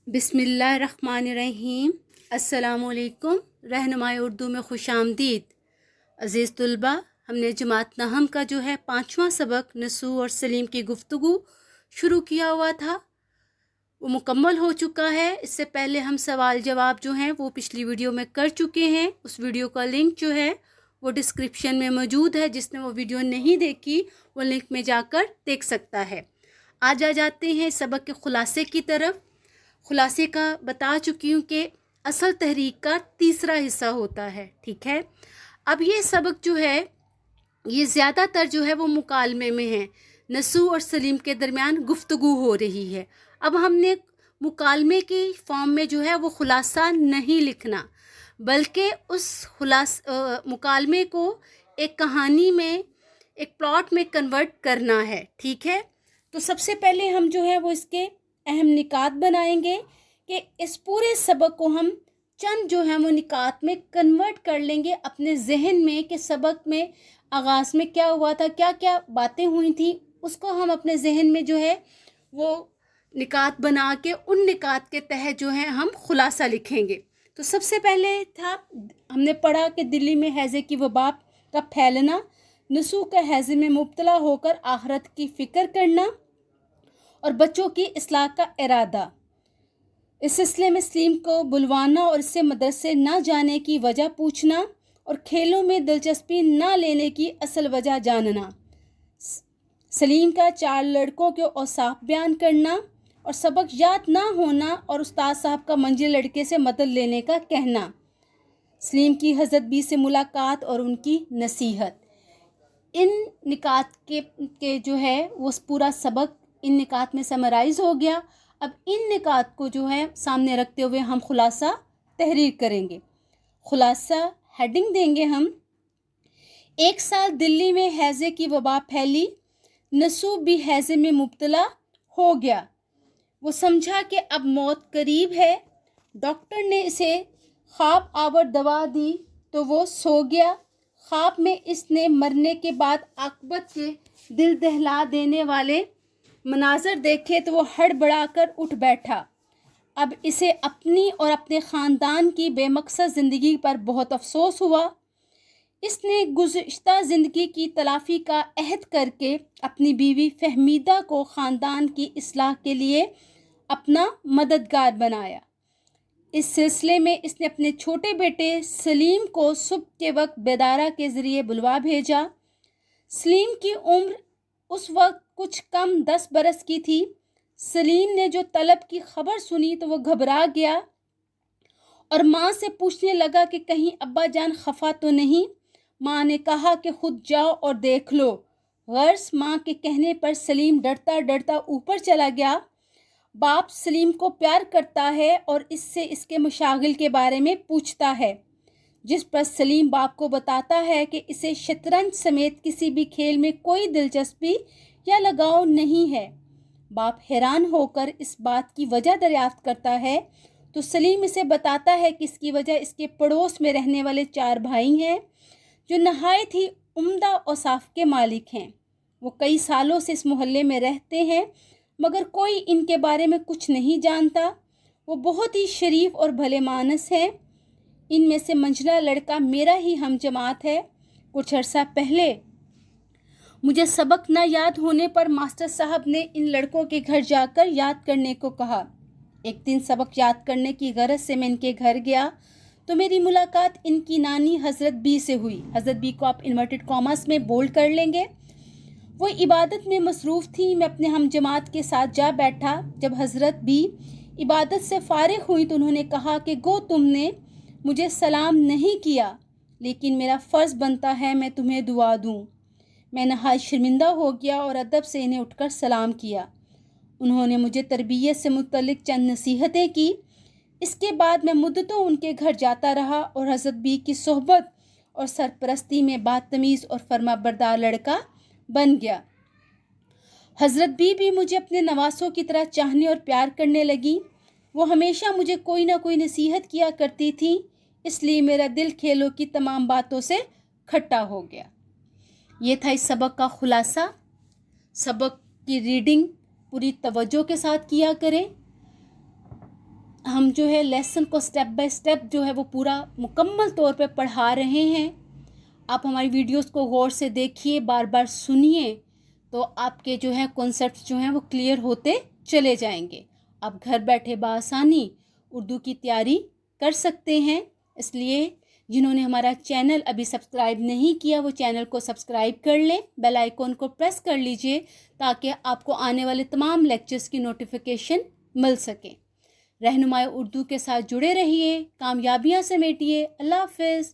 बिस्मिल्लाहिर्रहमानिर्रहीम। अस्सलाम वालेकुम। रहनुमाई उर्दू में खुश आमदीद। अज़ीज़ तुलबा, हमने जमात नहम का जो है 5वां सबक नसू और सलीम की गुफ्तगू शुरू किया हुआ था, वो मुकम्मल हो चुका है। इससे पहले हम सवाल जवाब जो हैं वो पिछली वीडियो में कर चुके हैं। उस वीडियो का लिंक जो है वो डिस्क्रिप्शन में मौजूद है। जिसने वो वीडियो नहीं देखी वो लिंक में जाकर देख सकता है। आज आ जाते हैं सबक के खुलासे की तरफ। खुलासे का बता चुकी हूँ कि असल तहरीक का तीसरा हिस्सा होता है, ठीक है। अब ये सबक जो है ये ज़्यादातर जो है वो मुकालमे में है, नसू और सलीम के दरमियान गुफ्तगू हो रही है। अब हमने मुकालमे की फॉर्म में जो है वो खुलासा नहीं लिखना, बल्कि उस मुकालमे को एक कहानी में, एक प्लॉट में कन्वर्ट करना है, ठीक है। तो सबसे पहले हम जो है वो इसके अहम निकात बनाएंगे कि इस पूरे सबक को हम चंद जो है वो निकात में कन्वर्ट कर लेंगे अपने जहन में, कि सबक में आगाज़ में क्या हुआ था, क्या क्या बातें हुई थी, उसको हम अपने जहन में जो है वो निकात बना के उन निकात के तहत जो है हम खुलासा लिखेंगे। तो सबसे पहले था, हमने पढ़ा कि दिल्ली में हैज़े की वबा का फैलना, नसू का हैज़े में मुब्तला होकर आखिरत की फ़िक्र करना और बच्चों की इस्लाह का इरादा। इस सिलसिले में सलीम को बुलवाना और इससे मदरसे न जाने की वजह पूछना और खेलों में दिलचस्पी न लेने की असल वजह जानना। सलीम का 4 लड़कों के औसाफ बयान करना और सबक याद ना होना और उस्ताद साहब का मंजिल लड़के से मदद लेने का कहना। सलीम की हज़रत बी से मुलाकात और उनकी नसीहत। इन निकात के जो है वो पूरा सबक इन निकात में समराइज़ हो गया। अब इन निकात को जो है सामने रखते हुए हम खुलासा तहरीर करेंगे। खुलासा हेडिंग देंगे हम, 1 साल दिल्ली में हैज़े की वबा फैली, नसू भी हैज़े में मुब्तला हो गया। वो समझा कि अब मौत करीब है। डॉक्टर ने इसे ख्वाब आवर दवा दी तो वो सो गया। ख्वाब में इसने मरने के बाद आक़िबत के दिल दहला देने वाले मनाज़र देखे तो वो हड़बड़ाकर उठ बैठा। अब इसे अपनी और अपने ख़ानदान की बेमकसद ज़िंदगी पर बहुत अफसोस हुआ। इसने गुज़श्ता ज़िंदगी की तलाफ़ी का अहद करके अपनी बीवी फहमीदा को ख़ानदान की इस्लाह के लिए अपना मददगार बनाया। इस सिलसिले में इसने अपने छोटे बेटे सलीम को सुबह के वक्त बेदारा के ज़रिए बुलवा भेजा। सलीम की उम्र उस वक्त कुछ कम 10 बरस की थी। सलीम ने जो तलब की खबर सुनी तो वो घबरा गया और माँ से पूछने लगा कि कहीं अब्बा जान खफा तो नहीं। माँ ने कहा कि खुद जाओ और देख लो। गर्स माँ के कहने पर सलीम डरता डरता ऊपर चला गया। बाप सलीम को प्यार करता है और इससे इसके मशागिल के बारे में पूछता है, जिस पर सलीम बाप को बताता है कि इसे शतरंज समेत किसी भी खेल में कोई दिलचस्पी या लगाव नहीं है। बाप हैरान होकर इस बात की वजह दरियाफ्त करता है तो सलीम इसे बताता है कि इसकी वजह इसके पड़ोस में रहने वाले 4 भाई हैं जो नहायत ही उम्दा औसाफ के मालिक हैं। वो कई सालों से इस मोहल्ले में रहते हैं मगर कोई इनके बारे में कुछ नहीं जानता। वो बहुत ही शरीफ और भले मानस हैं। इनमें से मंझला लड़का मेरा ही हम जमात है। कुछ अर्सा पहले मुझे सबक न याद होने पर मास्टर साहब ने इन लड़कों के घर जाकर याद करने को कहा। एक दिन सबक याद करने की गरज से मैं इनके घर गया तो मेरी मुलाकात इनकी नानी हज़रत बी से हुई। हज़रत बी को आप इन्वर्टेड कॉमर्स में बोल्ड कर लेंगे। वो इबादत में मसरूफ़ थी। मैं अपने हम जमात के साथ जा बैठा। जब हज़रत बी इबादत से फ़ारिग हुई तो उन्होंने कहा कि गो तुमने मुझे सलाम नहीं किया, लेकिन मेरा फ़र्ज़ बनता है मैं तुम्हें दुआ दूँ। मैं नहायत शर्मिंदा हो गया और अदब से इन्हें उठकर सलाम किया। उन्होंने मुझे तरबियत से मुतल्लिक चंद नसीहतें की। इसके बाद मैं मुद्दतों उनके घर जाता रहा और हज़रत बी की सोहबत और सरपरस्ती में बातमीज़ और फर्माबरदार लड़का बन गया। हज़रत बी भी मुझे अपने नवासों की तरह चाहने और प्यार करने लगी। वो हमेशा मुझे कोई ना कोई नसीहत किया करती थी, इसलिए मेरा दिल खेलों की तमाम बातों से खट्टा हो गया। ये था इस सबक का खुलासा। सबक की रीडिंग पूरी तवज्जो के साथ किया करें। हम जो है लेसन को स्टेप बाय स्टेप जो है वो पूरा मुकम्मल तौर पे पढ़ा रहे हैं। आप हमारी वीडियोस को गौर से देखिए, बार बार सुनिए, तो आपके जो है कॉन्सेप्ट्स जो हैं वो क्लियर होते चले जाएंगे। आप घर बैठे बआसानी उर्दू की तैयारी कर सकते हैं। इसलिए जिन्होंने हमारा चैनल अभी सब्सक्राइब नहीं किया वो चैनल को सब्सक्राइब कर लें, बेल आइकॉन को प्रेस कर लीजिए ताकि आपको आने वाले तमाम लेक्चर्स की नोटिफिकेशन मिल सके। रहनुमाई उर्दू के साथ जुड़े रहिए, कामयाबियाँ समेटिए। अल्लाह हाफ़िज़।